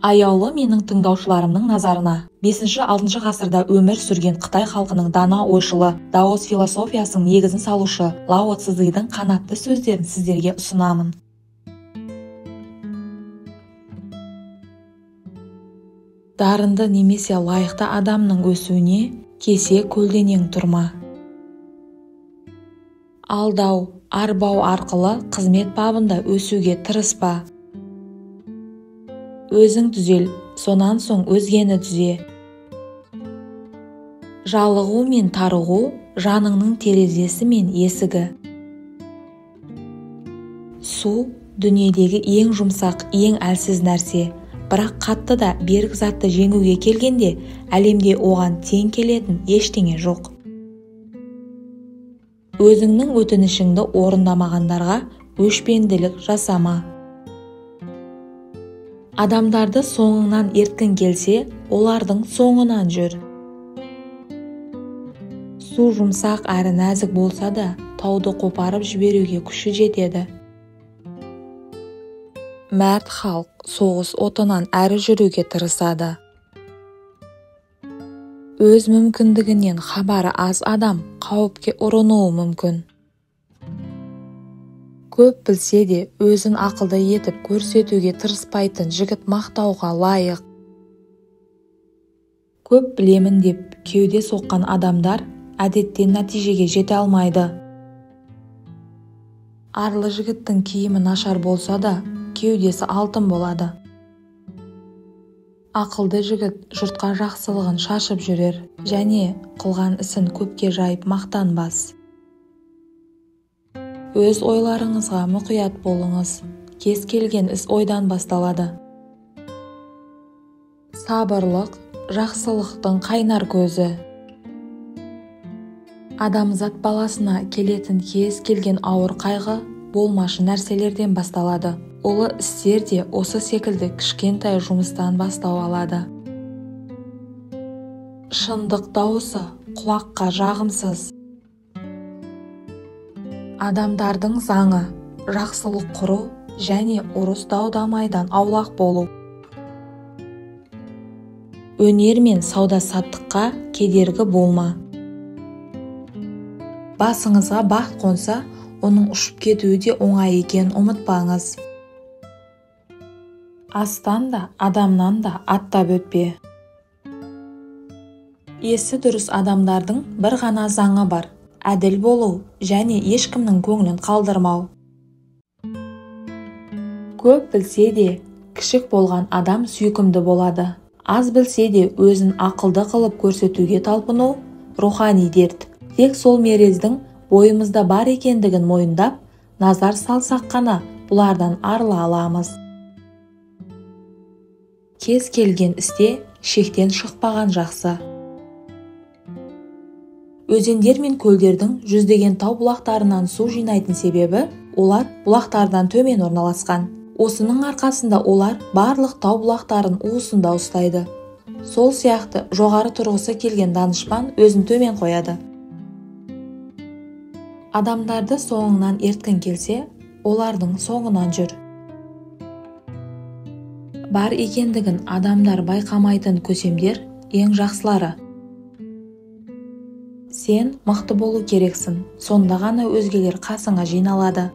Аяулы менің тыңдаушыларымның назарына 5-6 ғасырда өмір сүрген Қытай халқының дана ойшылы, даос философиясының негізін салушы Лао Цзыдың қанатты сөздерін сіздерге ұсынамын. Дарынды немесе лайықты адамның өсуіне кесе көлденең тұрма. Алдау, арбау арқылы қызмет бабында өсуге тырыспа. Өзің түзел, сонан соң өзгені түзе. Жалығу мен тарығу жаныңның терезесі мен есігі. Су дүниедегі ең жұмсақ, ең әлсіз нәрсе, бірақ қатты да берік затты жеңуге келгенде әлемде оған тең келетін ештеңе жоқ. Өзіңнің өтінішіңді орындамағандарға өшпенділік жасама. Адамдарды соңыңнан ерткің келсе, олардың соңынан жүр. Су жұмсақ әрі нәзік болса да, тауды қопарып жіберуге күші жетеді. Мәрт халық соғыс отынан әрі жүруге тырысады. Өз мүмкіндігінен хабары аз адам қауіпке ұрынуы мүмкін. Көп білсе де өзін ақылды етіп көрсетуге тырыспайтын жігіт мақтауға лайық. Көп білемін деп кеуде соққан адамдар әдеттен нәтижеге жете алмайды. Арлы жігіттің киімі нашар болса да, кеудесі алтын болады. Ақылды жігіт жұртқа жақсылығын шашып жүрер және қылған ісін көпке жайып мақтанбас. Өз ойларыңызға мұқият болыңыз. Кез келген іс ойдан басталады. Сабырлық жақсылықтың қайнар көзі. Адамзат баласына келетін кез келген ауыр қайғы болмашы нәрселерден басталады. Ұлы істер де осы секілді кішкентай жұмыстан бастау алады. Шындық дауысы құлаққа жағымсыз. Адамдардың заңы, жақсылық құру және ұрыс дау-дамайдан аулақ болу. Өнер мен сауда-саттыққа кедергі болма. Басыңызға бақ қонса, оның ұшып кетуі де оңай екенін ұмытпаңыз. Астан да, адамнан да аттап өтпе. Есі дұрыс адамдардың бір ғана заңы бар. Әділ болу және ешкімнің көңілін қалдырмау. Көп білсе де, кішік болған адам сүйкімді болады. Аз білсе де өзін ақылды қылып көрсетуге талпыну рухани дерт. Тек сол мерездің бойымызда бар екендігін мойындап, назар салсақ қана бұлардан арыла аламыз. Кез келген істе шектен шықпаған жақсы. Өзендер мен көлдердің жүздеген тау бұлақтарынан су жинайтын себебі, олар бұлақтардан төмен орналасқан. Осының арқасында олар барлық тау бұлақтарын уысында ұстайды. Сол сияқты жоғары тұрғысы келген данышпан өзін төмен қояды. Адамдарды соңыңнан ерткің келсе, олардың соңынан жүр. Бар екендігін адамдар байқамайтын көсемдер ең жақсылары. Сен мықты болу керексің, сонда ғана өзгелер қасыңа жиналады.